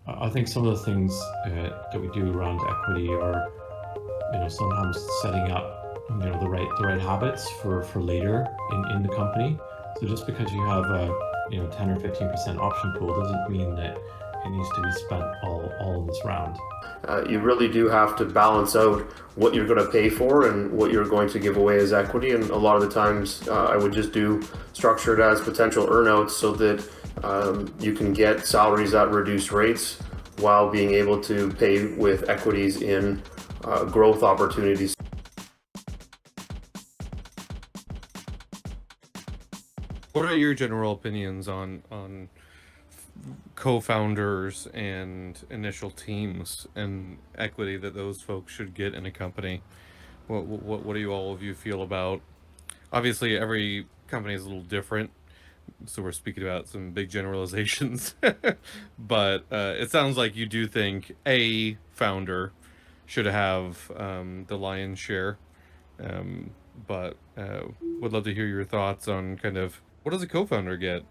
I think some of the things that we do around equity are, sometimes setting up, the right habits for later in the company. So just because you have a, 10 or 15% option pool doesn't mean that it needs to be spent all in this round. You really do have to balance out what you're going to pay for and what you're going to give away as equity. And a lot of the times, I would just do structure it as potential earnouts so that you can get salaries at reduced rates while being able to pay with equities in growth opportunities. What are your general opinions on co-founders and initial teams and equity that those folks should get in a company? What do you all of you feel about? Obviously, every company is a little different, so we're speaking about some big generalizations. But it sounds like you do think a founder should have the lion's share. But would love to hear your thoughts on kind of what does a co-founder get?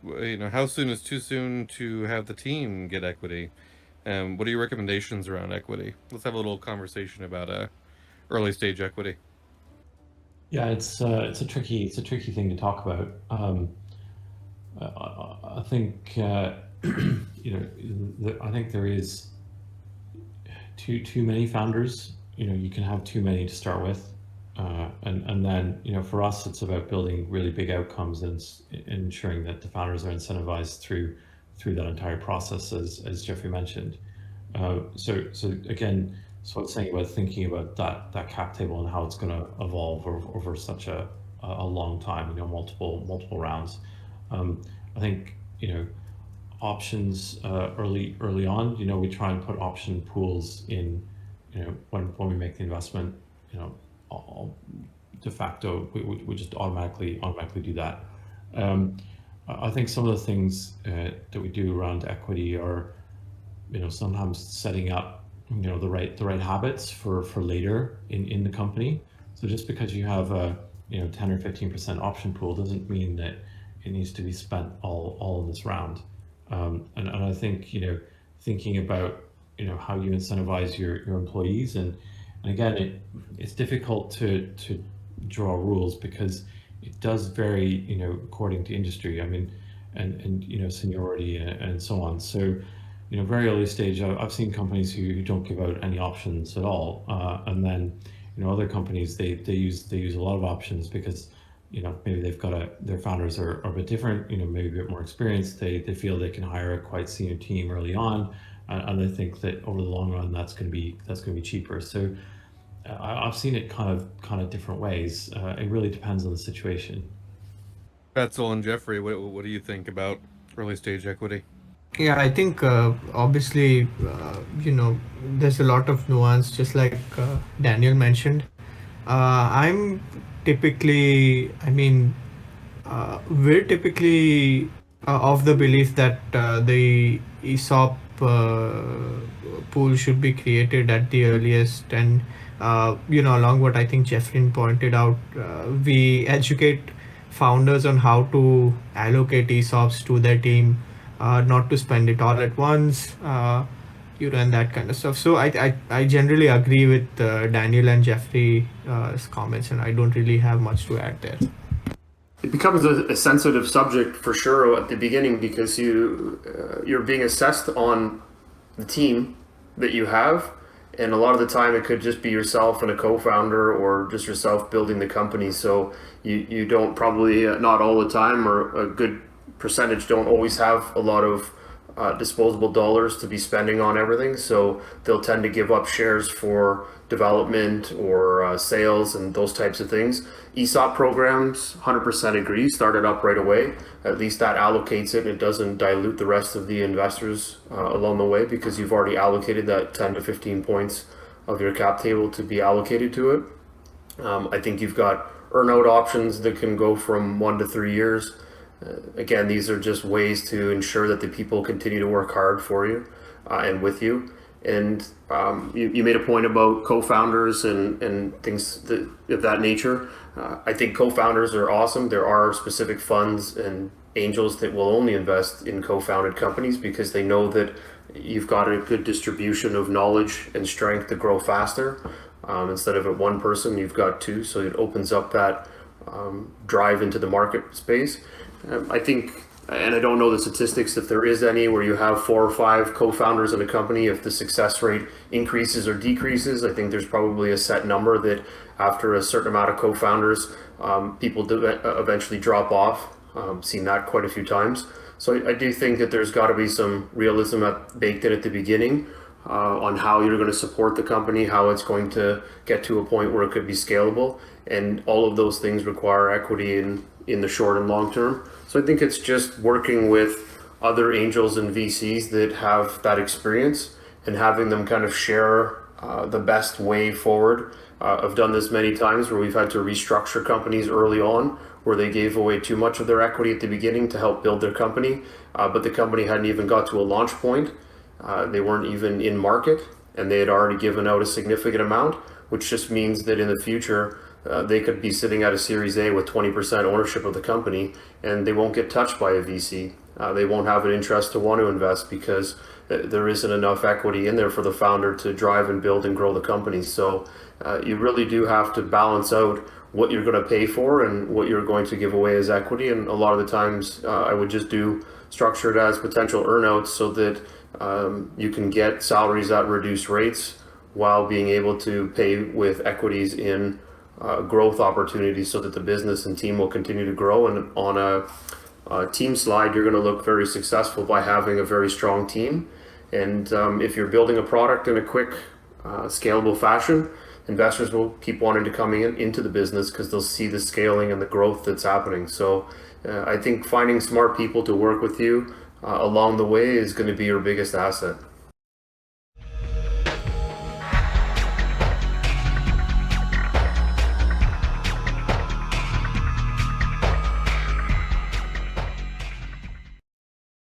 How soon is too soon to have the team get equity? What are your recommendations around equity? Let's have a little conversation about early stage equity. Yeah, it's a tricky thing to talk about. I think I think there is too many founders. You can have too many to start with, and then for us, it's about building really big outcomes and ensuring that the founders are incentivized through that entire process, as Jeffrey mentioned. So again, so what's saying about thinking about that cap table and how it's going to evolve over such a long time, multiple rounds. I think options early on. We try and put option pools in. When we make the investment, all de facto we just automatically do that. I think some of the things that we do around equity are, sometimes setting up, the right habits for later in the company. So just because you have a 10 or 15% option pool doesn't mean that it needs to be spent all in this round. And I think thinking about how you incentivize your employees, and again, it's difficult to draw rules because it does vary according to industry. I mean, and seniority and so on. So very early stage, I've seen companies who don't give out any options at all, and then other companies they use a lot of options because maybe they've got their founders are a bit different, maybe a bit more experienced. They feel they can hire a quite senior team early on, and they think that over the long run that's going to be cheaper. So I've seen it kind of different ways. It really depends on the situation. Betzel and Jeffrey, what do you think about early stage equity? Yeah, I think obviously, there's a lot of nuance, just like Daniel mentioned. I'm typically, I mean, we're typically of the belief that the ESOP pool should be created at the earliest. And, along what I think Jeffrey pointed out, we educate founders on how to allocate ESOPs to their team, not to spend it all at once, and that kind of stuff. So I generally agree with Daniel and Jeffrey's comments, and I don't really have much to add there. It becomes a sensitive subject for sure at the beginning because you're being assessed on the team that you have, and a lot of the time it could just be yourself and a co-founder or just yourself building the company. So you don't probably not all the time, or a good percentage don't always have a lot of disposable dollars to be spending on everything, so they'll tend to give up shares for development or sales and those types of things. ESOP programs, 100% agree, started up right away. At least that allocates it. It doesn't dilute the rest of the investors along the way because you've already allocated that 10 to 15 points of your cap table to be allocated to it. I think you've got earnout options that can go from 1 to 3 years. Again, these are just ways to ensure that the people continue to work hard for you and with you. And you made a point about co-founders and things of that nature. I think co-founders are awesome. There are specific funds and angels that will only invest in co-founded companies because they know that you've got a good distribution of knowledge and strength to grow faster. Instead of at one person, you've got two, so it opens up that drive into the market space. I think, and I don't know the statistics if there is any, where you have 4 or 5 co-founders in a company, if the success rate increases or decreases. I think there's probably a set number that after a certain amount of co-founders, people do eventually drop off. Seen that quite a few times. So I do think that there's got to be some realism baked in at the beginning on how you're going to support the company, how it's going to get to a point where it could be scalable. And all of those things require equity in the short and long term. So I think it's just working with other angels and VCs that have that experience and having them kind of share the best way forward. I've done this many times where we've had to restructure companies early on, where they gave away too much of their equity at the beginning to help build their company, but the company hadn't even got to a launch point. They weren't even in market, and they had already given out a significant amount, which just means that in the future, they could be sitting at a Series A with 20% ownership of the company, and they won't get touched by a VC. They won't have an interest to want to invest because there isn't enough equity in there for the founder to drive and build and grow the company. So you really do have to balance out what you're going to pay for and what you're going to give away as equity. And a lot of the times I would just do structure it as potential earnouts so that you can get salaries at reduced rates while being able to pay with equities in growth opportunities so that the business and team will continue to grow. And on a team slide, you're going to look very successful by having a very strong team. And if you're building a product in a quick, scalable fashion, investors will keep wanting to come into the business because they'll see the scaling and the growth that's happening. So I think finding smart people to work with you along the way is going to be your biggest asset.